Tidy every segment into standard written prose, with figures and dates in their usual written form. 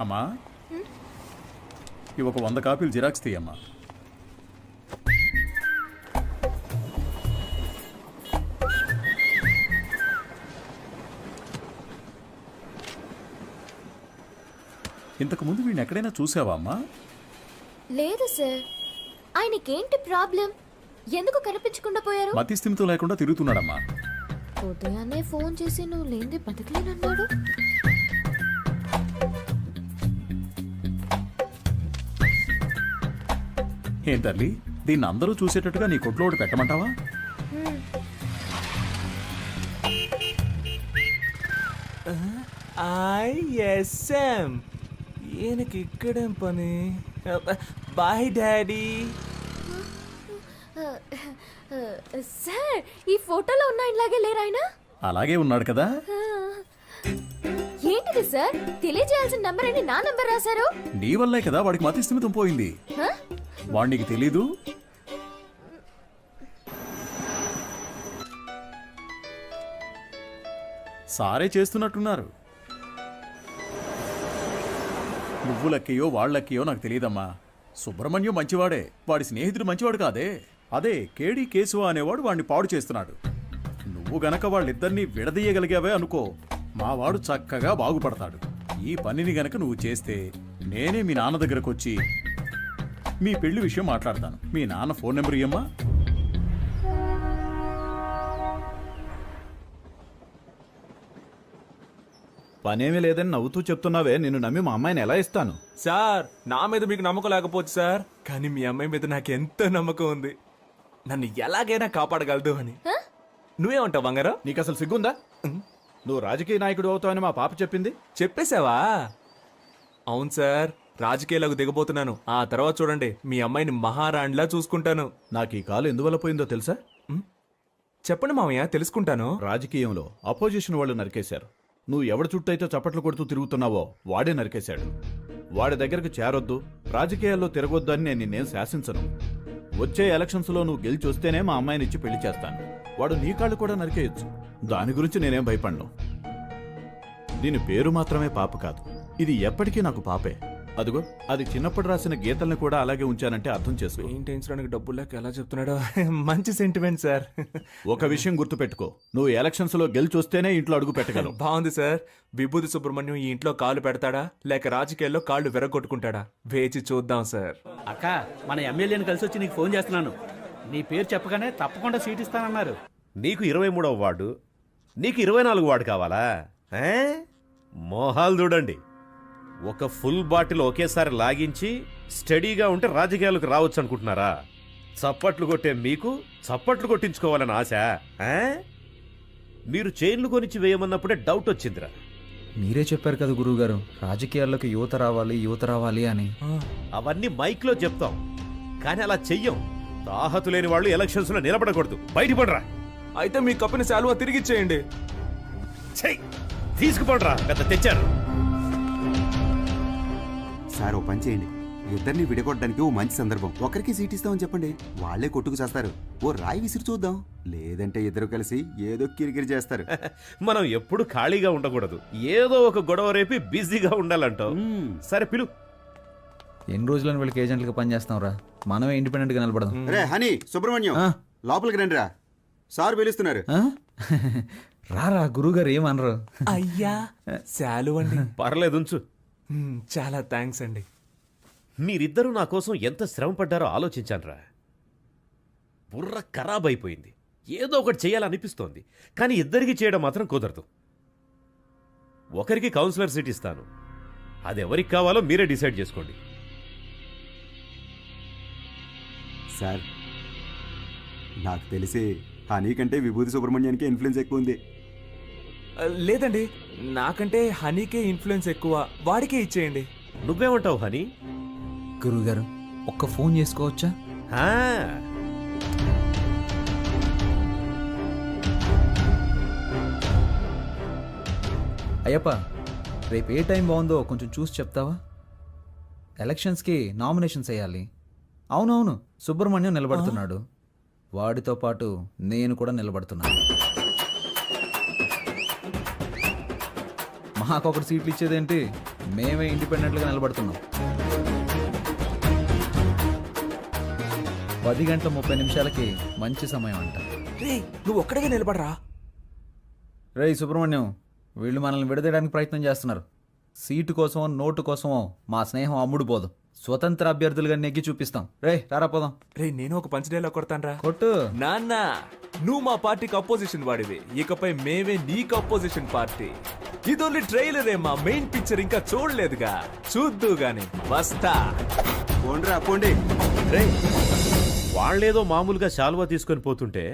అమ్మా ఇవి ఒక 100 కాపీలు జిరాక్స్ తీయమ్మా. ఇంతకు ముందు వీడిని ఎక్కడైనా చూసావా అమ్మా? లేదు సార్. ఆయనకేంటి ప్రాబ్లం? ఎందుకు కనిపించకుండా పోయారు? మతి స్థిమితం లేకుండా తిరుగుతున్నాడమ్మా. ఉదయాన్నే ఫోన్ చేసి నువ్వు లేనిది బతకలేనన్నాడు. ఏం తల్లి, దీన్ని అందరూ చూసేటట్టుగా నీ కొట్లో ఒకటి పెట్టమంటావా? ఐఎస్ఎం ఈయనకి ఇక్కడేం పని? Bye daddy. సార్, ఈ ఫోటోలో ఉన్న ఇలాగే లేరు ఆయన? అలాగే ఉన్నాడు కదా. ఏంటిది సార్? తెలియజేయాల్సిన నంబర్ అని నా నంబర్ రాశారు. నీ వల్లే కదా వాడికి మతి స్థిమితం పోయింది. వాడు నీకు తెలీదు? సారే చేస్తున్నట్టున్నారు. నువ్వు లక్కయో వాళ్ళక్కయో నాకు తెలియదమ్మా. సుబ్రహ్మణ్యం మంచివాడే, వాడి స్నేహితుడు మంచివాడు కాదే. అదే కేడి కేశవ అనేవాడు వాడిని పాడు చేస్తున్నాడు. నువ్వు గనక వాళ్ళిద్దరినీ విడదీయగలిగావే అనుకో, మావాడు చక్కగా బాగుపడతాడు. ఈ పనిని గనక నువ్వు చేస్తే నేనే మీ నాన్న దగ్గరకు వచ్చి మీ పెళ్లి విషయం మాట్లాడతాను. మీ నాన్న ఫోన్ నెంబర్ ఇయ్యమ్మా. పనేమీ లేదని నవ్వుతూ చెప్తున్నావే, నిన్ను నమ్మి మా అమ్మాయిని ఎలా ఇస్తాను? సార్, నా మీద మీకు నమ్మకం లేకపోవచ్చు సార్, కానీ మీ అమ్మాయి మీద నాకు ఎంతో నమ్మకం ఉంది. నన్ను ఎలాగైనా కాపాడగలదు అని. నువ్వేమంటావు బంగారం? నీకు అసలు సిగ్గుందా? నువ్వు రాజకీయ నాయకుడు అవుతావని మా పాప చెప్పింది. చెప్పేశావా? అవును సార్, రాజకీయాలకు దిగబోతున్నాను. ఆ తర్వాత చూడండి, మీ అమ్మాయిని మహారాణిలా చూసుకుంటాను. నాకు ఈ కాలు ఎందువల్ల పోయిందో తెలుసా? చెప్పండి మామయ్య, తెలుసుకుంటాను. రాజకీయంలో అపోజిషన్ వాళ్ళు నరికేశారు. నువ్వు ఎవడి చుట్టూ అయితే చప్పట్లు కొడుతూ తిరుగుతున్నావో వాడే నరికేశాడు. వాడి దగ్గరకు చేరొద్దు, రాజకీయాల్లో తిరగొద్దు అని నేను నిన్నేం శాసించను. వచ్చే ఎలక్షన్స్లో నువ్వు గెలిచి వస్తేనే మా అమ్మాయిని ఇచ్చి పెళ్లి చేస్తాను. వాడు నీ కాళ్ళు కూడా నరికేయొచ్చు, దాని గురించి నేనేం భయపడను. దీని పేరు మాత్రమే పాప కాదు, ఇది ఎప్పటికీ నాకు పాపే. అదిగో, అది చిన్నప్పుడు రాసిన గీతల్ని కూడా అలాగే ఉంచానంటే అర్థం చేసుకో. పెయింటించడానికి డబ్బులు లేక ఎలా చెప్తున్నాడో. మంచి సెంటిమెంట్ సార్. ఒక విషయం గుర్తుపెట్టుకో, నువ్వు ఎలక్షన్స్ లో గెలిచి వస్తేనే ఇంట్లో అడుగు పెట్టగలవు. బాగుంది సార్. విభూతి సుబ్రహ్మణ్యం ఈ ఇంట్లో కాలు పెడతాడా లేక రాజకీయాల్లో కాళ్ళు విరగొట్టుకుంటాడా? వేచి చూద్దాం సార్. అక్క, మన ఎమ్మెల్యేని కలిసి వచ్చి నీకు ఫోన్ చేస్తున్నాను. నీ పేరు చెప్పగానే తప్పకుండా సీట్ ఇస్తానన్నారు. నీకు 23వ వార్డు, నీకు 24 వార్డు కావాలా? మోహాలు చూడండి. ఒక ఫుల్ బాటిల్ ఒకేసారి లాగించి స్టడీగా ఉంటే రాజకీయాలకు రావచ్చు అనుకుంటున్నారా? చప్పట్లు కొట్టే మీకు చప్పట్లు కొట్టించుకోవాలని ఆశ? మీరు చైన్లు కొనిచ్చి వేయమన్నప్పుడే డౌట్ వచ్చిందిరా. మీరే చెప్పారు కదా గురువుగారు, రాజకీయాల్లోకి యువత రావాలి అని. అవన్నీ మైక్లో చెప్తాం, కానీ అలా చెయ్యం. తాహతు లేని వాళ్ళు ఎలక్షన్స్ లో నిలబడకూడదు. బయటపడరా. అయితే మీ కప్పిన శాలువా తిరిగిచ్చేయండి. తీసుకుపడరా, పెద్ద తెచ్చారు. సార్, ఓ పని చేయండి, ఇద్దరిని విడగొట్టడానికి ఓ మంచి సందర్భం. ఒకరికి సీట్ ఇస్తామని చెప్పండి, వాళ్లే కొట్టుకు చేస్తారు. ఓ రాయి విసిరి చూద్దాం, లేదంటే ఇద్దరు కలిసి ఏదో కిరికిరి చేస్తారు. మనం ఎప్పుడు ఖాళీగా ఉండకూడదు, ఏదో ఒక గొడవ రేపి బిజీగా ఉండాలంటావు. సరే పిలు. ఎన్ని రోజులని వీళ్ళకి ఏజెంట్లుగా పనిచేస్తాం రా, మనమే ఇండిపెండెంట్ గా నిలబడదాం. రే హనీ, సుబ్రహ్మణ్యం, లోపలికి రండి రా, సార్ పిలుస్తున్నారు. రారా, గురువుగారు ఏమనరు. అయ్యా, శాలువండి. పర్లేదు, ఉంచు. చాలా థ్యాంక్స్ అండి. మీరిద్దరూ నా కోసం ఎంత శ్రమ పడ్డారో ఆలోచించానురా. బుర్ర ఖరాబ్ అయిపోయింది. ఏదో ఒకటి చేయాలనిపిస్తోంది, కానీ ఇద్దరికి చేయడం మాత్రం కుదరదు. ఒకరికి కౌన్సిలర్ సీట్ ఇస్తాను, అది ఎవరికి కావాలో మీరే డిసైడ్ చేసుకోండి. సార్, నాకు తెలిసి హనీ కంటే విభూతి సుబ్రహ్మణ్యానికి ఇన్ఫ్లుయెన్స్ ఎక్కువ ఉంది. లేదండి, నాకంటే హనీకే ఇన్ఫ్లుయెన్స్ ఎక్కువ, వాడికే ఇచ్చేయండి. నువ్వేమంటావు హనీ? గురువుగారు, ఒక్క ఫోన్ చేసుకోవచ్చా? అయ్యప్ప, రేపు ఏ టైం బాగుందో కొంచెం చూసి చెప్తావా? ఎలక్షన్స్కి నామినేషన్స్ వేయాలి. అవునవును, సుబ్రహ్మణ్యం నిలబడుతున్నాడు, వాడితో పాటు నేను కూడా నిలబడుతున్నాను. మాకొకటి సీట్లు ఇచ్చేదేంటి, మేమే ఇండిపెండెంట్గా నిలబడుతున్నాం. 10:30 మంచి సమయం అంట. రే నువ్వు ఒక్కడిగా నిలబడరా. రేయ్ సుబ్రహ్మణ్యం, వీళ్ళు మనల్ని విడదీయడానికి ప్రయత్నం చేస్తున్నారు. సీటు కోసమో నోటు కోసమో మా స్నేహం అమ్ముడు పోదు. స్వతంత్ర అభ్యర్థులుగా నెగ్గి చూపిస్తాం. రేయ్ రారా పోదాం. రే నేను ఒక పంచ్ డైలాగ్ కొడతానరా. కొట్టు. నాన్న నువ్వు మా పార్టీకి అపోజిషన్ వాడివి, ఇకపై మేమే నీకు అపోజిషన్ పార్టీ. ఇది ఓన్లీ ట్రైలరే, మా మెయిన్ పిక్చర్ ఇంకా చూడలేదుగా, చూద్దు గాని వస్తా. పోండ్రా పోండి. రేయ్, వాళ్ళేదో మామూలుగా శాలువా తీసుకొని పోతుంటే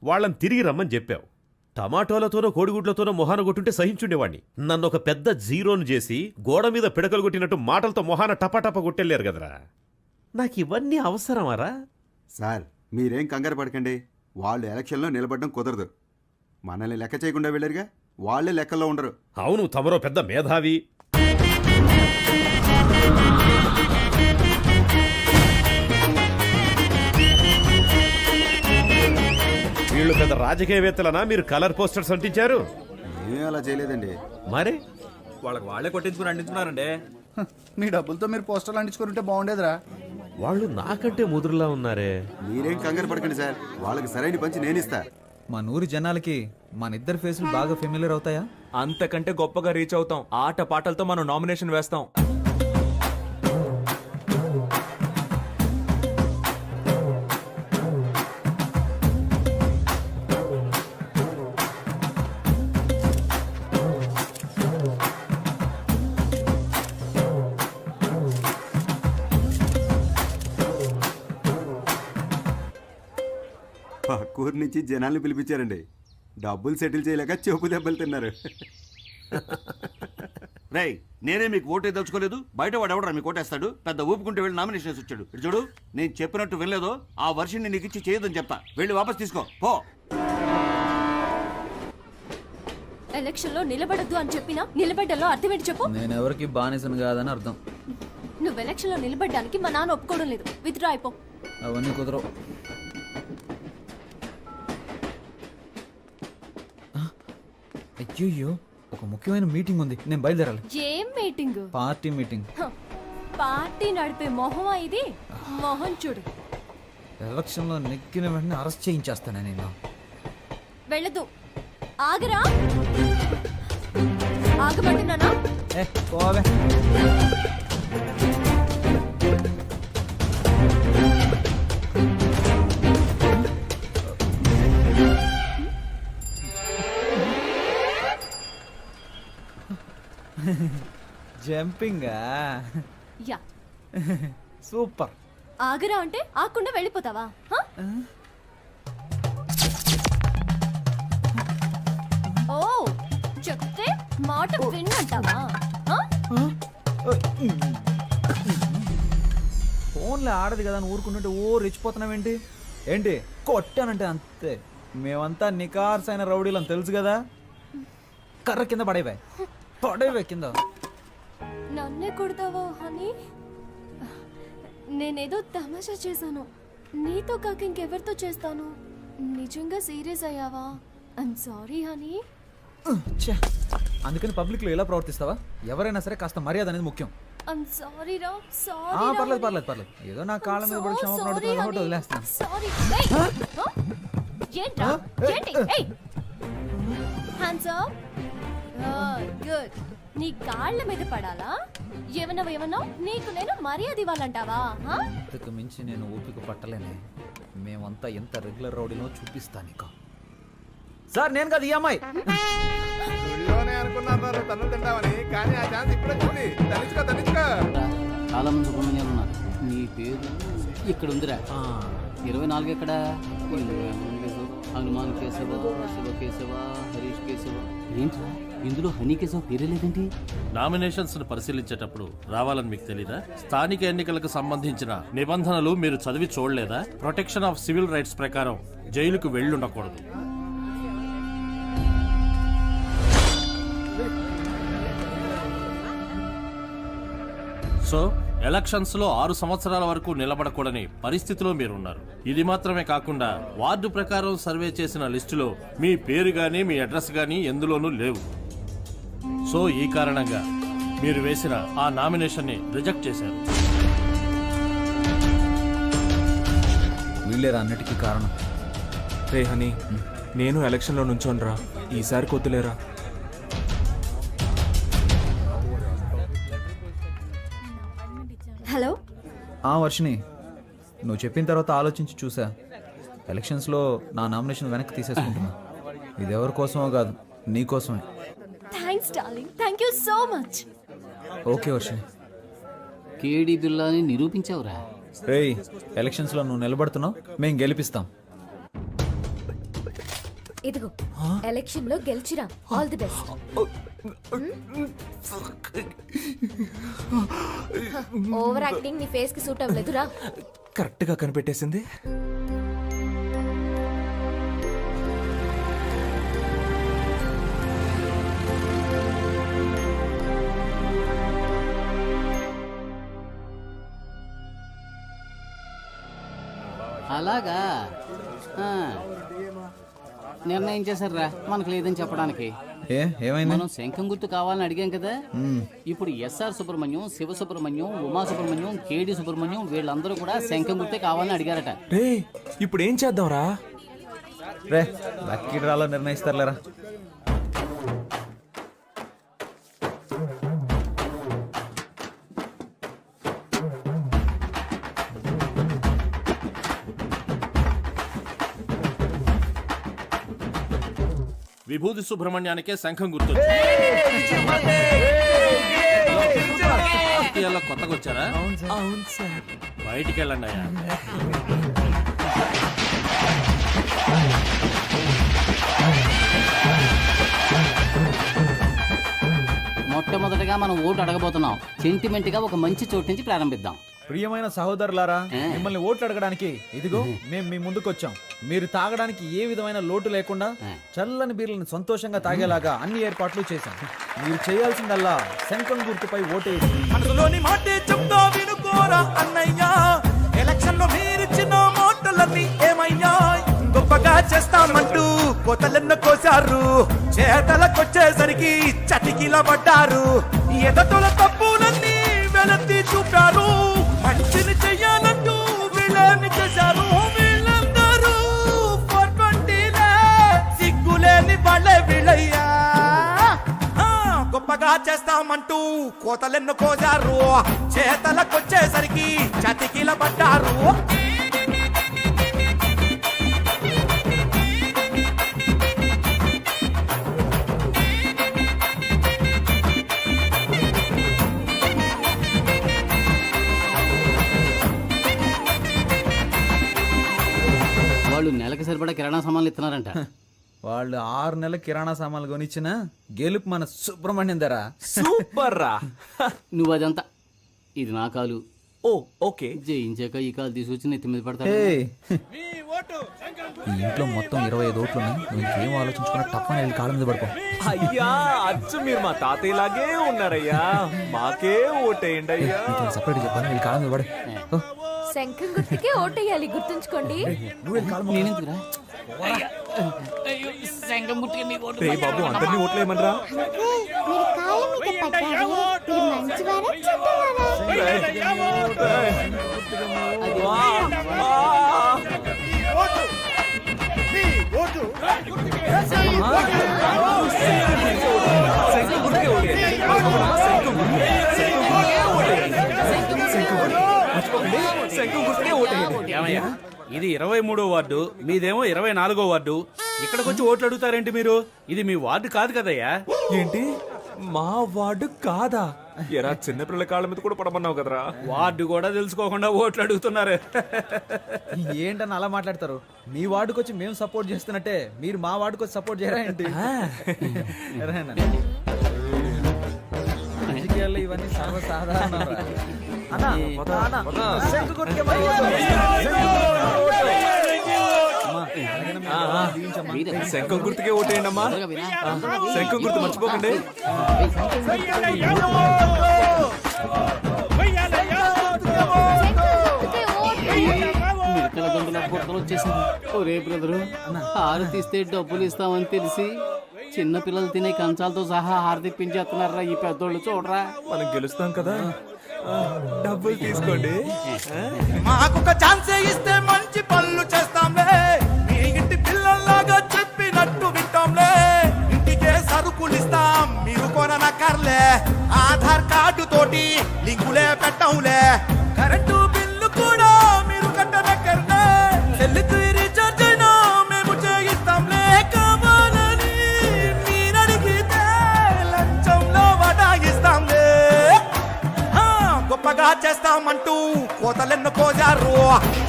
వాళ్ళని తిరిగి రమ్మని చెప్పావు. టమాటోలతోనో కోడిగుడ్లతోనో మొహాన కొట్టుంటే సహించుండేవాడిని. నన్ను ఒక పెద్ద జీరోను చేసి గోడ మీద పిడకలు కొట్టినట్టు మాటలతో మొహాన టపాటప కొట్టెళ్ళారు కదరా. నాకు ఇవన్నీ అవసరమారా? సార్ మీరేం కంగారు పడకండి. వాళ్ళు ఎలక్షన్లో నిలబడడం కుదరదు. మనల్ని లెక్క చేయకుండా వెళ్ళారుగా, వాళ్ళే లెక్కల్లో ఉండరు. అవును, తమరో పెద్ద మేధావి. వీళ్ళు పెద్ద రాజకీయవేత్తలనా మీరు కలర్ పోస్టర్స్ అంటించారు? ఏమీ అలా చేయలేదండి. మరి వాళ్ళకి వాళ్ళే కొట్టించుకుని అందించున్నారండి. మీ డబ్బులతో మీరు పోస్టర్లు అంటించుకుంటే బాగుండేదిరా. వాళ్ళు నాకంటే ముదురులా ఉన్నారే. మీరేం కంగారు పడకండి సార్, వాళ్ళకి సరైన పంచి నేనిస్తా. మా నూరి జనాలకి మనిద్దరి ఫేసులు బాగా ఫెమిలియర్ అవుతాయా? అంతకంటే గొప్పగా రీచ్ అవుతాం. ఆట పాటలతో మనం నామినేషన్ వేస్తాం. పక్కూరు నుంచి జనాల్ని పిలిపించారండి. డబ్బులు సెటిల్ చేయలేక చెపు దెబ్బలు తిన్నారు. రేయ్, నేనే మీకు ఓటే దలుచుకోలేదు, బయట వాడు ఎవడరా మీకు ఓటేస్తాడు? పెద్ద ఊపుకుంటే వెళ్ళి నామినేషన్ వచ్చాడు. ఇటు చూడు, నేను చెప్పినట్టు వెళ్ళలేదో ఆ వర్షన్ని నీకు ఇచ్చి చేయదని చెప్తా. వెళ్ళి వాపస్ తీసుకో పో. ఎలక్షన్ లో నిలబడద్దు అని చెప్పినా నిలబడ్డలో అర్థం ఏంటి చెప్పు. నేను ఎవరికి బానిసను కాదని అర్థం. నువ్వు ఎలక్షన్ లో నిలబడ్డానికి మా నాన్న ఒప్పుకోవడం లేదు. విత్డ్రా అయిపో. అవన్నీ కుదరవు. అయ్యో, ఒక ముఖ్యమైన మీటింగ్ ఉంది, నేను బయలుదేరాలి. ఏం మీటింగ్? Party meeting. పార్టీ నడిపే మొహమా ఇది? మొహం చూడు. ఎలక్షన్లో నెగ్గిన వెంటనే అరెస్ట్ చేయించేస్తాను నేను. వెళ్ళదు. ఆగరా. ఆగమంటున్నానా? పోవే. జంపింగా? యా. సూపర్. ఆగరా అంటే ఆకుండా వెళ్ళిపోతావా? హ? ఓ, చెప్తే మాట విన్నంటావా? ఫోన్లో ఆడదు కదా అని ఊరుకుంటుంటే ఓ రెచ్చిపోతున్నావేంటి? ఏంటి కొట్టానంటే అంతే. మేమంతా నికార్సైన రౌడీలం తెలుసు కదా. కర్ర కింద పడేవే కింద. నన్నే కొడతావా హనీ? నేనేదో తమాషా చేశాను. నీతో కాక ఇంకెవరితో చేస్తాను? నిజంగా సీరియస్ అయ్యావా? I'm sorry honey. అందుకని పబ్లిక్ లో ఎలా ప్రవర్తిస్తావా? ఎవరైనా సరే కాస్త మర్యాద అనేది ముఖ్యం. ఐమ్ సారీ రా. సారీ. పర్లేదు. ఏదో నా కాళ్ళ మీద పడి క్షమాపణ అడుగుతున్నా కాబట్టి వదిలేస్తాను. సారీ. ఏంట్రా? ఏంటి? ఏయ్, హ్యాండ్స్ అప్. గుడ్. నీ కాళ్ళ మీద పడాలా? ఏమన్నా నీకు నేను మర్యాద ఇవ్వాలంటావా? ఇంతకు మించి నేను ఓపిక పట్టలేనే. మేమంతా ఎంత రెగ్యులర్ రౌడీలో చూపిస్తా నీకు. సార్ నేను కదా ఈ అమ్మాయి. చాలా మంది సుబ్రహ్మణ్యాలు ఉన్నారు. నీ పేరు ఇక్కడ ఉందిరా. 24 ఎక్కడ? హనుమాన్ కేశవ, శివ కేశవ, హరీష్ కేశవ. ఏంట్రా ఇందులో హనీ కేశవ పేరే లేదేంటి? నామినేషన్స్ ను పరిశీలించేటప్పుడు రావాలని మీకు తెలీదా? స్థానిక ఎన్నికలకు సంబంధించిన నిబంధనలు మీరు చదివి చూడలేదా? ప్రొటెక్షన్ ఆఫ్ సివిల్ రైట్స్ ప్రకారం జైలుకు వెళ్ళుండకూడదు. సో ఎలక్షన్స్ లో 6 సంవత్సరాల వరకు నిలబడకూడని పరిస్థితిలో మీరున్నారు. ఇది మాత్రమే కాకుండా వార్డు ప్రకారం సర్వే చేసిన లిస్టులో మీ పేరు గానీ మీ అడ్రస్ గానీ ఎందులోనూ లేవు. సో ఈ కారణంగా మీరు వేసిన ఆ నామినేషన్ని రిజెక్ట్ చేశారు. వీళ్ళేరా అన్నిటికీ కారణం. రే హనీ, నేను ఎలక్షన్లో నుంచోనరా, ఈసారి కొద్దులేరా. హలో. వర్షిని, నువ్వు చెప్పిన తర్వాత ఆలోచించి చూసా. ఎలక్షన్స్లో నా నామినేషన్ వెనక్కి తీసేసుకుంటున్నా. ఇది ఎవరి కోసమో కాదు, నీ కోసమే. Thanks darling, thank you so much. Okay Varshini. కేడి బిల్లాని నిరూపించావురా. రేయ్, ఎలక్షన్స్లో నువ్వు నిలబడుతున్నావు, మేము గెలిపిస్తాం. ఇదిగో ఎలక్షన్ లో గెలిచిరా. All the best. Over acting నీ ఫేస్ కి సూట్ అవ్వలేదురా. కరెక్ట్ గా కనిపెట్టేసింది. అలాగా నిర్ణయం చేశారా మనకు లేదని చెప్పడానికి. ఏమైంది? మనం శంఖం గుర్తు కావాలని అడిగాం కదా. ఇప్పుడు ఎస్ఆర్ సుబ్రహ్మణ్యం, శివ సుబ్రహ్మణ్యం, ఉమా సుబ్రహ్మణ్యం, కేడి సుబ్రహ్మణ్యం వీళ్ళందరూ కూడా శంఖం గుర్తే కావాలని అడిగారట. రే ఇప్పుడు ఏం చేద్దాంరా? రే లక్కీ డ్రాలో నిర్ణయిస్తారులేరా. విభూతి సుబ్రహ్మణ్యానికే శంఖం గుర్తు. రాజకీయాల్లో కొత్తగా వచ్చారా? అవును సార్. బయటికి వెళ్ళండి అయ్యా. మొట్టమొదటిగా మనం ఓటు అడగబోతున్నాం. సెంటిమెంట్ గా ఒక మంచి చోటు నుంచి ప్రారంభిద్దాం. ప్రియమైన సహోదరులారా, మిమ్మల్ని ఓట్లు అడగడానికి ఇదిగో మేము మీ ముందుకు వచ్చాం. మీరు తాగడానికి ఏ విధమైన లోటు లేకుండా చల్లని బీర్లను సంతోషంగా తాగేలాగా అన్ని ఏర్పాట్లు చేశాం. మీరు చేయాల్సిందల్లా శంఖం గుర్తుపై ఓటేయండి. మనసులోని మాటే చెప్తా వినుకోరా అన్నయ్యా. ఎలక్షన్ లో మీరిచ్చిన మాటలన్నీ ఏమయ్యా? గొప్పగా చేస్తామంటూ కోతలెన్న కోసారు, చేతలకొచ్చేసరికి చటికిల పడ్డారు. ఎదటల తప్పులన్నీ వెలత్తి చూపారు, మంచిని చెయ్యాలంటూ వీళ్ళని చేశారు. వీళ్ళందరూ 420 సిగ్గులేని వాళ్ళే వీళ్ళయ్యా. గొప్పగా చేస్తామంటూ కోతలెన్ను కోసారు, చేతలకొచ్చేసరికి చతికిల పడ్డారు. వాళ్ళు నెలకు సరిపడా కిరాణా సామాన్లు ఇస్తున్నారంట. వాళ్ళు 6 నెలల కిరాణా సామాన్లు కొనిచ్చిన గెలుపు మన సుబ్రహ్మణ్యం ధర. సూపర్ రా. నువ్వు అదంతా, ఇది నా కాలు. ఓ ఓకే. జయించాక ఈ కాలు తీసుకొచ్చి నెత్తి మీద పడతాడు. ఈ ఇంట్లో మొత్తం 25 ఓట్లు ఉన్నాయి. నువ్వు ఇంకేం ఆలోచించుకున్నా తప్పని వెళ్ళి కాళ్ళ మీద పడుకో. అయ్యా అచ్చు మీరు మా తాతయ్యలాగే ఉన్నారయ్యా. మాకే ఓటేయండి అయ్యా. సపరేట్ చెప్పాను, వెళ్ళి కాళ్ళ మీద పడు. శంఖం గుర్తుకే ఓటేయాలి, గుర్తుంచుకోండి. నేనెందుకురా? శంఖం గుర్తుకే మీ ఓటు. రే బాబు, అందరినీ ఓట్లేయమనరా. మీరు కాళ్ళ మీద పడ్డారు. మీరు మంచివారా చెడ్డవారా? ఏమయ్యా, ఇది 23వ వార్డు, మీదేమో 24వ వార్డు. ఇక్కడికి వచ్చి ఓట్లు అడుగుతారేంటి మీరు? ఇది మీ వార్డు కాదు కదయ్యా. ఏంటి మా వార్డు కాదా? ఎరా చిన్నపిల్లల కాళ్ళ మీద కూడా పడమన్నావు కదరా. వార్డు కూడా తెలుసుకోకుండా ఓట్లు అడుగుతున్నారు. ఏంటని అలా మాట్లాడతారు? మీ వార్డుకి వచ్చి మేము సపోర్ట్ చేస్తున్నట్టే మీరు మా వార్డుకి వచ్చి సపోర్ట్ చేయరా ఏంటి? రాజకీయాల్లో ఇవన్నీ సర్వసాధారణ. శంఖం గుర్తుకే ఓటేయండి అమ్మా. శంఖం గుర్తు మర్చిపోకండి. వచ్చేసింది. ఒరే బ్రదరు, హారతి ఇస్తే డబ్బులు ఇస్తామని తెలిసి చిన్న పిల్లలు తినే కంచాలతో సహా హారతిప్పించేస్తున్నారా ఈ పెద్దోళ్ళు చూడరా. మనం గెలుస్తాం కదా, డబ్బులు తీసుకోండి. మాకొక ఛాన్స్ ఇస్తే మంచి పనులు చేస్తాంలే, మీ ఇంటి పిల్లల్లాగా చెప్పినట్టు వింటాంలే. ఇంటికే సరుకులు ఇస్తాం మీరు కొననక్కర్లే, ఆధార్ కార్డు తోటి లింకులే పెట్టంలే. కరెంటు బిల్లు కూడా మీరు కట్టనక్కర్లే, సెల్లుకు రీఛార్జ్ అయినా మేము చేయిస్తాంలే. కావాలని మీరడిగితే లంచంలో వడాయిస్తాంలే. గొప్పగా చేస్తామంటూ కోతలెన్ను కోజారు,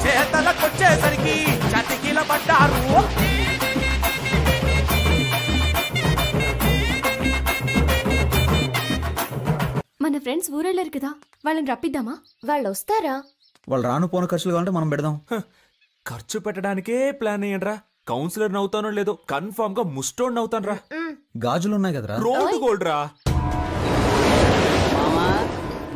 చేతలకొచ్చేసరికి చతికిల పడ్డారు. మన ఫ్రెండ్స్ ఊరెళ్ళారు కదా, వాళ్ళని రప్పిద్దామా? వాళ్ళు వస్తారా? వాళ్ళు రాను పోను ఖర్చులు కావాలంటే మనం పెడదాం. ఖర్చు పెట్టడానికే ప్లాన్ అయ్యండ్రా. కౌన్సిలర్ నవ్వుతానో లేదో కన్ఫర్మ్ గా ముస్టోడ్ నవ్వుతాను రా. గాజులు ఉన్నాయి కదరా. రోడ్ గోల్డ్ రా. మామా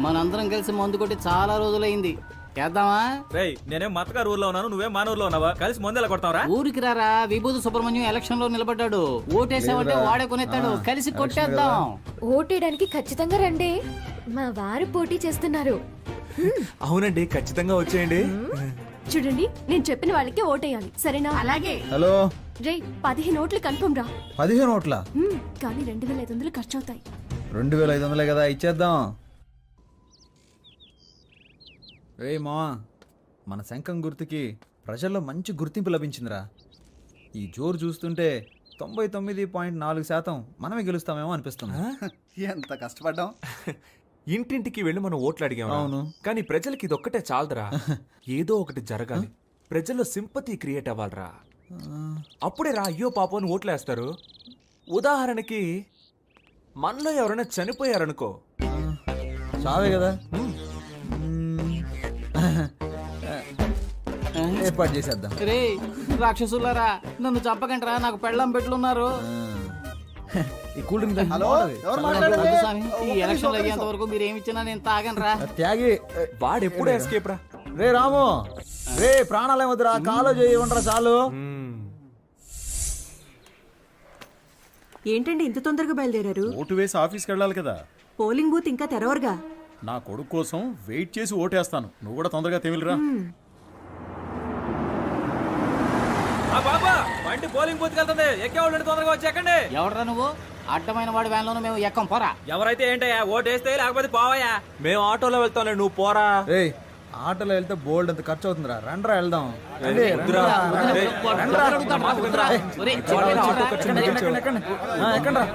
మనందరం కలిసి మందు కొట్టి చాలా రోజులైంది, చేద్దామా? రేయ్, నేనేం మతగారు ఊర్లో ఉన్నాను, నువ్వే మన ఊర్లో ఉన్నావా? కలిసి ముందెలా కొడతావరా? ఊరికి రారా, విభూతి సుబ్రహ్మణ్యం ఎలక్షన్ లో నిలబడ్డాడు. ఓటేసామంటే వాడే కొనేస్తాడు, కలిసి కొట్టేద్దాం. ఓటేయడానికి ఖచ్చితంగా రండి, మా వారు పోటీ చేస్తున్నారు. అవునండి, ఖచ్చితంగా వచ్చేయండి. చూడండి, నేను చెప్పిన వాళ్ళకి ఓటేయాలి, సరేనా? అలాగే. హలో రే, 15 ఓట్లు కన్ఫర్మ్ రా. 15 ఓట్ల? కానీ 2500 ఖర్చు అవుతాయి. 2500 కదా, ఇచ్చేద్దాం. రే మావా, మన శంఖం గుర్తుకి ప్రజల్లో మంచి గుర్తింపు లభించిందిరా. ఈ జోరు చూస్తుంటే 99.4% మనమే గెలుస్తామేమో అనిపిస్తుంది. ఎంత కష్టపడ్డాం. ఇంటింటికి వెళ్ళి మనం ఓట్లు అడిగాం. అవును. కానీ ప్రజలకి ఇదొక్కటే చాలదురా, ఏదో ఒకటి జరగాలి. ప్రజల్లో సింపతి క్రియేట్ అవ్వాలరా, అప్పుడే రా అయ్యో పాపం అని ఓట్లేస్తారు. ఉదాహరణకి మనలో ఎవరైనా చనిపోయారనుకో, చావే కదా, ఏర్పాటు చేసేద్దాం. రే రాక్షసులారా, నన్ను చంపకండి రా, నాకు పెళ్ళం పెట్లున్నారు. ఈ కూల్ డ్రింక్ తాగి హలో, బాగుంటది. ఎవరు చల్లగా మాట్లాడేది? వద్దు స్వామి, ఈ ఎలక్షన్ అయ్యేంత వరకు మీరు ఏమి ఇచ్చినా నేను తాగను రా. త్యాగి. వాడెప్పుడూ ఎస్కేప్ రా. రే రాము, రే ప్రాణాలేమొద్దురా, కాలో చేయి ఉండరా చాలు. ఏంటండి ఇంత తొందరగా బయలుదేరారు? ఓటు వేసి ఆఫీస్కి వెళ్ళాలి కదా. పోలింగ్ బూత్ ఇంకా తెరవరుగా. నా కొడుకు కోసం వెయిట్ చేసి ఓటేస్తాను, నువ్వు కూడా తొందరగా తెమిలిరా. బాబా బండి పోలింగ్ బూత్ వెళ్తుంది, ఎక్కేవాళ్ళు తొందరగా వచ్చి ఎక్కండి. ఎవడరా నువ్వు? అడ్డమైన వాడి వ్యాన్లోనూ మేము ఎక్కం, పోరా. ఎవరైతే ఏంటయ్యా, ఓటేస్తే లేకపోతే పోవయ్యా. మేము ఆటోలో వెళ్తాంలే, నువ్వు పోరా. ఆటోలో వెళ్తే బోల్డ్ అంత ఖర్చు అవుతుందిరా, రండ్రా వెళ్దాం. ఎక్కండ్రా.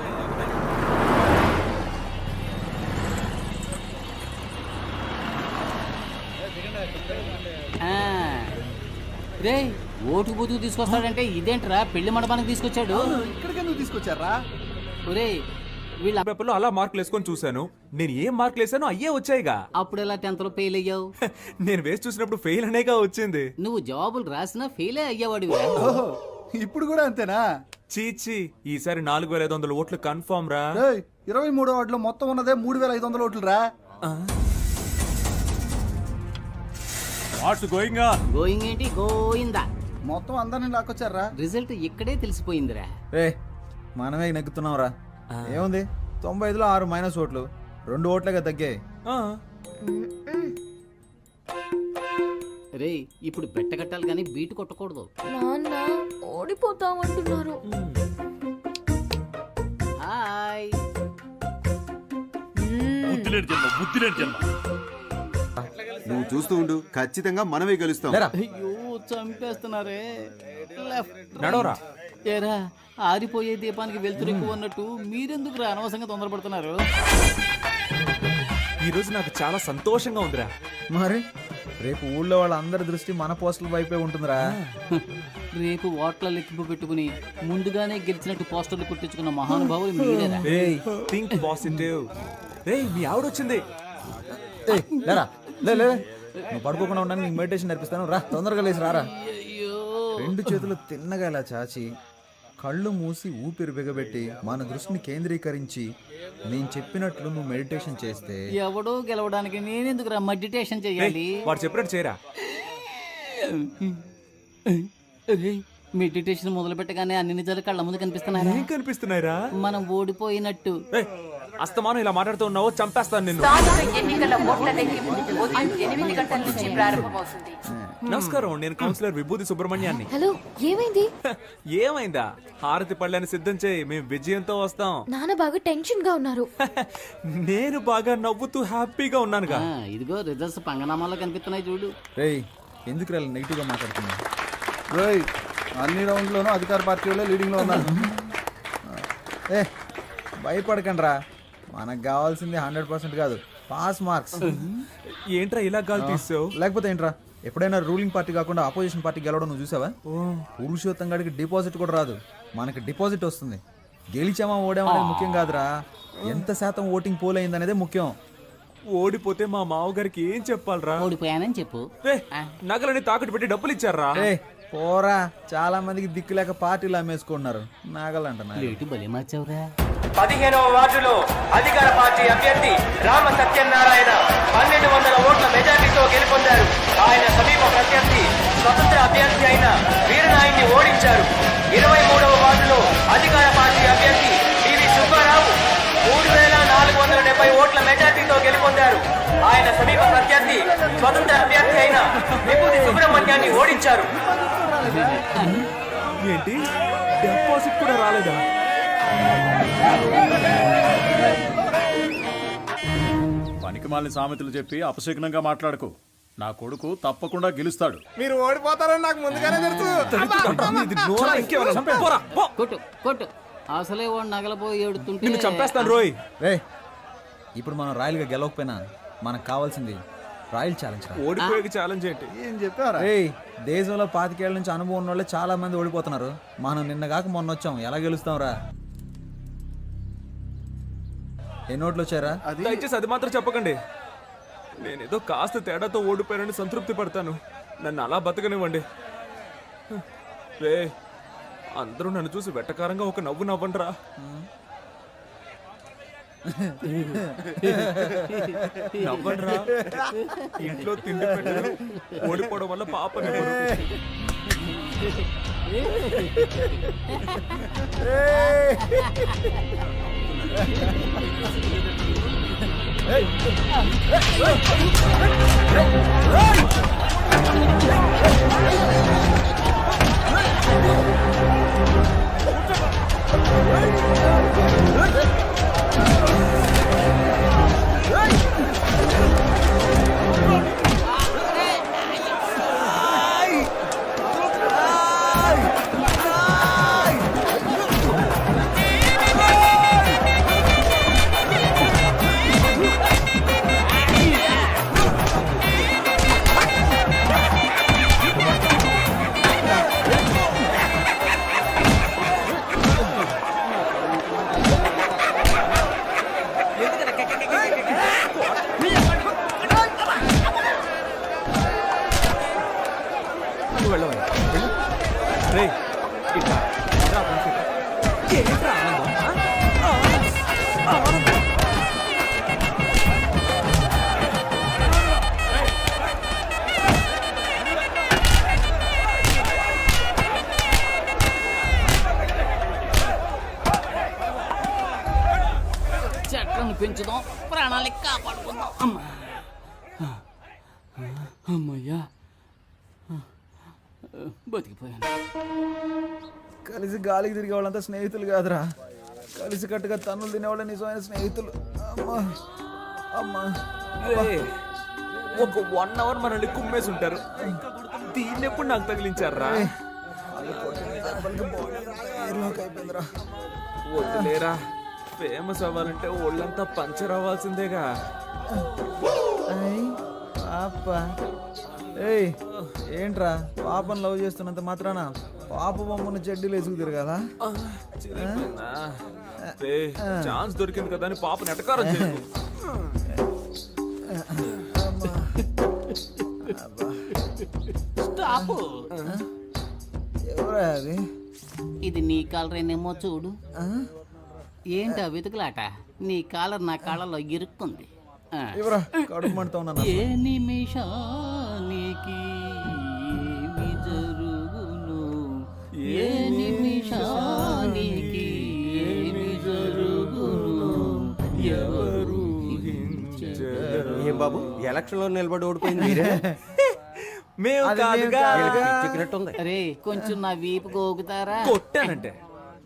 రే ఓటు బూతుకు తీసుకొస్తాడంటే ఇదేంట్రా, పెళ్లి మండపానికి తీసుకొచ్చాడు. ఇక్కడికే నువ్వు తీసుకొచ్చారా? ఒరే వీళ్ళ పేపర్లో అలా మార్కులు వేసుకొని చూశాను, నేను ఏం మార్కులు వేసానో అయ్యే వచ్చాయిగా. అప్పుడు ఎలా 10th లో ఫెయిల్ అయ్యావు? నేను వేసి చూసినప్పుడు ఫెయిల్ అనేగా వచ్చింది. నువ్వు జవాబులు రాసినా ఫెయిలే అయ్యేవాడు. ఓహో, ఇప్పుడు కూడా అంతేనా? చీచి, ఈసారి 4500 ఓట్లు కన్ఫర్మ్ రా. 23వ వార్డులో మొత్తం ఉన్నదే 3500 ఓట్లు రా. What's going on? గోయింగ్ ఏంటి, గోయిందా. మొత్తం అందరిని లాక్కొచ్చారా? రిజల్ట్ ఇక్కడే తెలిసిపోయిందిరా. రే మనమే నెగ్గుతున్నాం రా. ఏముంది, 95లో 6 మైనస్ ఓట్లు, 2 ఓట్లుగా తగ్గాయి. రే ఇప్పుడు బెట్ట కట్టాలి కానీ బీటు కొట్టకూడదు. నాన్న ఓడిపోతామంటున్నారు. హాయ్. నువ్వు చూస్తూ ఉండు, ఖచ్చితంగా మనమే గెలుస్తాం. అయ్యో చంపేస్తున్నారే. నడవరా. ఏరా ఆరిపోయే దీపానికి వెళ్తురు ఎక్కువ అన్నట్టు మీరెందుకు అనవసరంగా తొందరపడుతున్నారు? ఈ రోజు నాకు చాలా సంతోషంగా ఉందిరా. మరి రేపు ఊళ్ళో వాళ్ళందరి దృష్టి మన పోస్టుల వైపే ఉంటుందిరా. రేపు ఓట్ల లెక్కింపు పెట్టుకుని ముందుగానే గెలిచినట్టు పోస్టర్లు కుట్టించుకున్న మహానుభావులు మీరేరా. Think positive. రేయ్ మీ ఆవిడొచ్చింది. లేరా, లే నువ్వు పడుకోకుండా ఉండడానికి నీకు మెడిటేషన్ నేర్పిస్తాను, రా తొందరగా లేచి రారా. 2 చేతులు తిన్నగా ఇలా చాచి కళ్ళు మూసి ఊపిరి బిగబెట్టి మన దృష్టిని కేంద్రీకరించి నేను చెప్పినట్లు నువ్వు మెడిటేషన్ చేస్తే ఎవడో గెలవడానికి నేనెందుకు మెడిటేషన్ చేయాలి? వాడు చెప్పినట్టు చేయరా. మెడిటేషన్ మొదలు పెట్టగానే అన్ని నిజాలు కళ్ళ ముందు కనిపిస్తున్నాయి. ఏం కనిపిస్తున్నాయిరా? మనం ఓడిపోయినట్టు. ఏయ్, అస్తమానం ఇలా మాట్లాడుతూ ఉన్నావు, చంపేస్తాను నిన్ను. ఎన్నికల ఓట్ల లెక్కింపు ఉదయం 8 గంటల నుంచి ప్రారంభమవుతుంది. నమస్కారం, నేను కౌన్సిలర్ విభూతి సుబ్రహ్మణ్యాన్ని. హలో, ఏమైంది? ఏమైందా? హారతి పళ్ళని సిద్ధం చేయి, మేము విజయంతో వస్తాం. నాన్న బాగా టెన్షన్ గా ఉన్నారు. నేను బాగా నవ్వుతూ హ్యాపీగా ఉన్నానుగా. ఇదిగో రిజల్ట్స్ పంగనామాల్లో కనిపిస్తున్నాయి చూడు. రేయ్ ఎందుకు రా నెగిటివ్ గా మాట్లాడుతున్నా? రేయ్, అన్ని రౌండ్లోనూ అధికార పార్టీ వాళ్ళే లీడింగ్లో ఉన్నారు. ఏ భయపడకండి రా, మనకు కావాల్సింది 100% కాదు, పాస్ మార్క్స్. ఏంట్రా ఇలా గాలి తీసావు? లేకపోతే ఏంట్రా, ఎప్పుడైనా రూలింగ్ పార్టీ కాకుండా ఆపోజిషన్ పార్టీ గెలవడం నువ్వు చూసావా? పురుషోత్తం గాడికి డిపాజిట్ కూడా రాదు, మనకి డిపాజిట్ వస్తుంది. గెలిచామా ఓడామా అనేది ముఖ్యం కాదురా, ఎంత శాతం ఓటింగ్ పోల్ అయింది అనేదే ముఖ్యం. ఓడిపోతే మా మావగారికి ఏం చెప్పాలరా? ఓడిపోయానని చెప్పు. నగలని తాకట్టు పెట్టి డబ్బులు ఇచ్చారా? ఏ పోరా, చాలా మందికి దిక్కు లేక పార్టీలు అమ్మేసుకుంటున్నారు. నాగలంట రేటు బలి మార్చావురా. 15వ వార్డులో అధికార పార్టీ అభ్యర్థి రామ సత్యనారాయణ 1200 ఓట్ల మెజార్టీతో గెలుపొందారు. ఆయన సమీప ప్రత్యర్థి స్వతంత్ర అభ్యర్థి అయిన వీరనాయుడిని ఓడించారు. 23వ వార్డులో అధికార పార్టీ అభ్యర్థి పివి సుబ్బారావు 3470 ఓట్ల మెజార్టీతో గెలుపొందారు. ఆయన సమీప ప్రత్యర్థి స్వతంత్ర అభ్యర్థి అయిన విభూతి సుబ్రహ్మణ్యాన్ని ఓడించారు. ఏంటి, డిపాజిట్ కూడా రాలేదా? పనికిమాలిన సామెతలు చెప్పి అపశకునంగా మాట్లాడకు. నా కొడుకు తప్పకుండా గెలుస్తాడు. మీరు ఓడిపోతారని నాకు ముందుగానే తెలుసు. కొట్టు కొట్టు. అసలే వాడు నగలపోయి ఏడుతుంటే నిన్ను చంపేస్తాను రోయ్. రే ఇప్పుడు మనం రాయల్గా గెలవకపోయినా మనకు కావాల్సింది రాయల్ ఛాలెంజ్. ఓడిపోయే ఛాలెంజ్ ఏంటి? ఏం చెప్పారా? రే దేశంలో 25 ఏళ్ల నుంచి అనుభవం ఉన్న వాళ్ళే చాలా మంది ఓడిపోతున్నారు. మనం నిన్న కాక మొన్న వచ్చాం, ఎలా గెలుస్తాం రా? ఎన్ని ఓట్లు వచ్చారా? దయచేసి అది మాత్రం చెప్పకండి. నేనేదో కాస్త తేడాతో ఓడిపోయానని సంతృప్తి పడతాను, నన్ను అలా బతకనివ్వండి. రే అందరూ నన్ను చూసి వెట్టకారంగా ఒక నవ్వు నవ్వండిరా. నవ్వండిరా. ఇంట్లో తిండి పెట్టరు, ఓడిపోవడం వల్ల పాపని చెట్లను పెంచుదాం, ప్రాణాలకి కాపాడుకుందాం. అమ్మా అమ్మయ్యా, బతికిపోయాను. కలిసి గాలికి తిరిగే వాళ్ళంతా స్నేహితులు కాదురా, కలిసి కట్టుగా తన్నులు తినేవాళ్ళ నిజమైన స్నేహితులు. అమ్మా అమ్మా. ఒక 1 అవర్ మనల్ని కుమ్మేసి ఉంటారు, దీన్ని ఎప్పుడు నాకు తగిలించారా? వద్దులేరా, ఫేమస్ అవ్వాలంటే ఒళ్ళంతా పంచర్ అవ్వాల్సిందేగా. పాప ఏయ్ ఏంట్రా, పాపను లవ్ చేస్తున్నంత మాత్రాన పాప బొమ్మను చెడ్డీలు వేసుకు తిరగాలా? ఛాన్స్ దొరికింది కదా అని పాప నెటకారం చేయకు. స్టాప్. ఎవరా అది? ఇది నీ కాలరేనేమో చూడు. ఏంటా వెతుకులాట? నీ కాలర్ నా కాళ్ళలో ఇరుక్కుంది. ఎవరా కడుపు మంటతో ఉన్నాను. ఏ నిమిషానికి ఏమి జరుగును? ఏ నిమిషానికి ఏమి జరుగును ఎవరు ఏం బాబు ఎలక్షన్ లో నిలబడి ఓడిపోయింది మేము కాదుగా. అరే కొంచెం నా వీపు గోగుతారా? కొట్టానంటే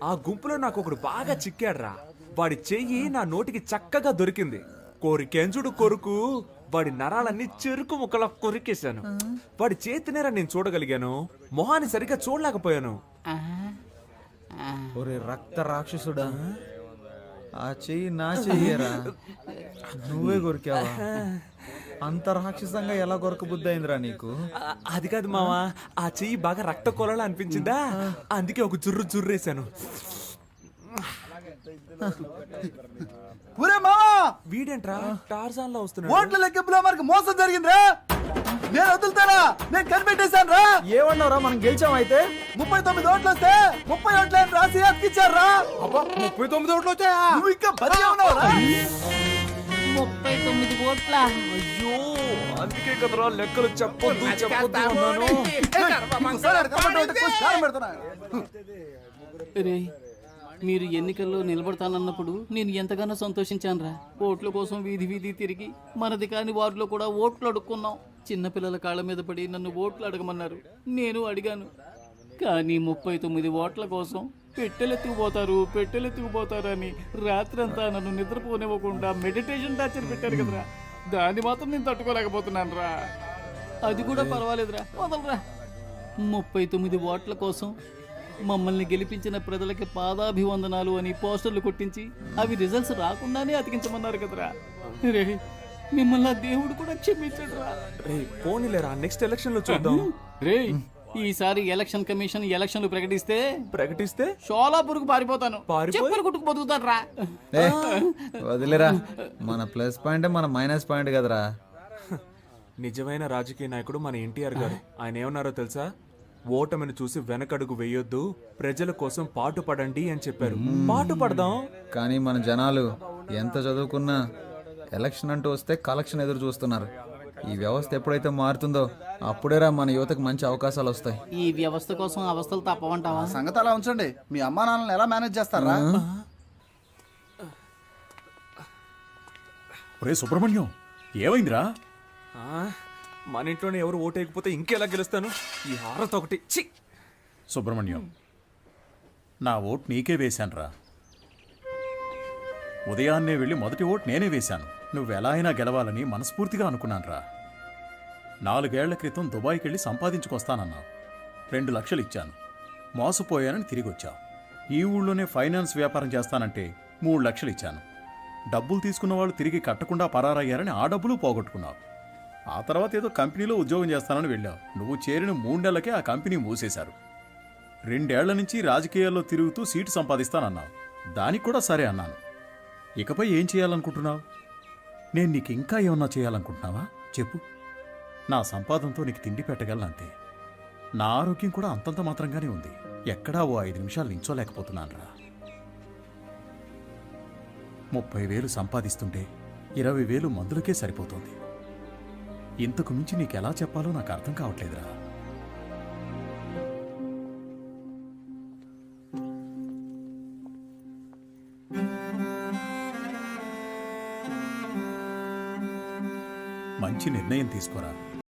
ఆ గుంపులో నాకు ఒకడు బాగా చిక్కాడ్రా. వాడి చెయ్యి నా నోటికి చక్కగా దొరికింది. కోరికెంచుడు కొరుకు వాడి నరాలన్నీ చెరుకు ముక్కలా కొరికేశాను. వాడి చేతినేరా నేను చూడగలిగాను, మొహాన్ని సరిగ్గా చూడలేకపోయాను. ఒరే రక్త రాక్షసుడా, ఆ చెయ్యి నా చెయ్యరా, నువ్వే కొరికావా? అంత రాక్షసంగా ఎలా కొరకబుద్ధి అయిందిరా నీకు? అది కాదు మావా, ఆ చెయ్యి బాగా రక్త కొలలా అనిపించిందా, అందుకే ఒక జుర్రేశాను. ఒరే మావా, వీడేంట్రా టార్జాన్ లో వస్తున్నాడు? ఓట్ల లెక్కింపులో మనకు మోసం జరిగిందిరా. నేను వదులుతానా? నేను కనిపెట్టేశాను రా. ఏమన్నావురా, మనం గెలిచాం అయితే? 39 ఓట్లు వస్తే 30 ఓట్లని రాసి అతికిచ్చారా? 39 ఓట్లు వచ్చాయా? నువ్వు ఇంకా బతికే ఉన్నావురా? 39 ఓట్ల. అయ్యో, అందుకే కదరా లెక్కలు చెప్పొద్దు అన్నాను. ఇంకోసారి ఆడ కనబడ్డావంటే కోసి కారం పెడతానా? రే, మీరు ఎన్నికల్లో నిలబడతానన్నప్పుడు నేను ఎంతగానో సంతోషించానురా. ఓట్ల కోసం వీధి వీధి తిరిగి మనది కాని వారిలో కూడా ఓట్లు అడుక్కున్నాం. చిన్నపిల్లల కాళ్ళ మీద పడి నన్ను ఓట్లు అడగమన్నారు, నేను అడిగాను. కానీ 39 ఓట్ల కోసం పెట్టెలెత్తుకుపోతారు అని రాత్రంతా నన్ను నిద్రపోనివ్వకుండా మెడిటేషన్ టార్చర్ పెట్టారు కదరా. దాన్ని మాత్రం నేను తట్టుకోలేకపోతున్నాను రా. అది కూడా పర్వాలేదురా, వదలరా. 39 ఓట్ల కోసం మమ్మల్ని గెలిపించిన ప్రజలకి పాదాభివందనాలు అని పోస్టర్లు కొట్టించి అవి రిజల్ట్స్ రాకుండానే అతికించమన్నారు కదరా. రే, మిమ్మల్ని ఆ దేవుడు కూడా క్షమించడు రా. రే పోనీలేరా, నెక్స్ట్ ఎలక్షన్ లో చూద్దాం. రే, ఈసారి ఎలక్షన్ కమిషన్ ఎలక్షన్లు ప్రకటిస్తే షోలాపూర్కు పారిపోతాను, చెప్పులు కుట్టుకు బతుకుతాను రా. వదిలేరా, మన ప్లస్ పాయింట్ మన మైనస్ పాయింట్ కదరా. నిజమైన రాజకీయ నాయకుడు మన ఎన్టీఆర్ గారు. ఆయన ఏమన్నారో తెలుసా? ఓటమిని చూసి వెనకడుగు వేయొద్దు, ప్రజల కోసం పాటు పడండి అని చెప్పారు. పాటు పడదాం. కానీ మన జనాలు ఎంత చదువుకున్నా ఎలక్షన్ అంటూ వస్తే కలెక్షన్ ఎదురు చూస్తున్నారు. ఈ వ్యవస్థ ఎప్పుడైతే మారుతుందో అప్పుడేరా మన యువతకు మంచి అవకాశాలు వస్తాయి. ఈ వ్యవస్థ కోసం అవస్థలు తప్పవంటావా? సంగతి అలా ఉంచండి. మీ అమ్మా నాన్నలను ఎలా మేనేజ్ చేస్తారా? ఒరే సుబ్రహ్మణ్యం, ఏమైందిరా? మన ఇంట్లోనే ఎవరు ఓటేయకపోతే ఇంకెలా గెలుస్తాను? ఈ హారత ఒకటి. ఛీ! సుబ్రహ్మణ్యం, నా ఓటు నీకే వేశానురా. ఉదయాన్నే వెళ్ళి మొదటి ఓటు నేనే వేశాను. నువ్వెలా అయినా గెలవాలని మనస్ఫూర్తిగా అనుకున్నానురా. 4 ఏళ్ల క్రితం దుబాయ్కి వెళ్ళి సంపాదించుకొస్తానన్నావు. 2 లక్షలు ఇచ్చాను, మోసపోయానని తిరిగొచ్చావు. ఈ ఊళ్ళోనే ఫైనాన్స్ వ్యాపారం చేస్తానంటే 3 లక్షలు ఇచ్చాను. డబ్బులు తీసుకున్న వాళ్ళు తిరిగి కట్టకుండా పరారయ్యారని ఆ డబ్బులు పోగొట్టుకున్నావు. ఆ తర్వాత ఏదో కంపెనీలో ఉద్యోగం చేస్తానని వెళ్ళావు. నువ్వు చేరిన 3 నెలలకే ఆ కంపెనీ మూసేశారు. 2 ఏళ్ల నుంచి రాజకీయాల్లో తిరుగుతూ సీటు సంపాదిస్తానన్నావు. దానికి కూడా సరే అన్నాను. ఇకపై ఏం చేయాలనుకుంటున్నావు? నేను నీకు ఇంకా ఏమన్నా చేయాలనుకుంటున్నావా చెప్పు. నా సంపాదనతో నీకు తిండి పెట్టగలనంతే. నా ఆరోగ్యం కూడా అంతంత మాత్రంగానే ఉంది. ఎక్కడా ఓ 5 నిమిషాలు నించోలేకపోతున్నానురా. 30,000 సంపాదిస్తుంటే 20,000 మందులకే సరిపోతుంది. ఇంతకు మించి నీకెలా చెప్పాలో నాకు అర్థం కావట్లేదురా. మంచి నిర్ణయం తీసుకోరా.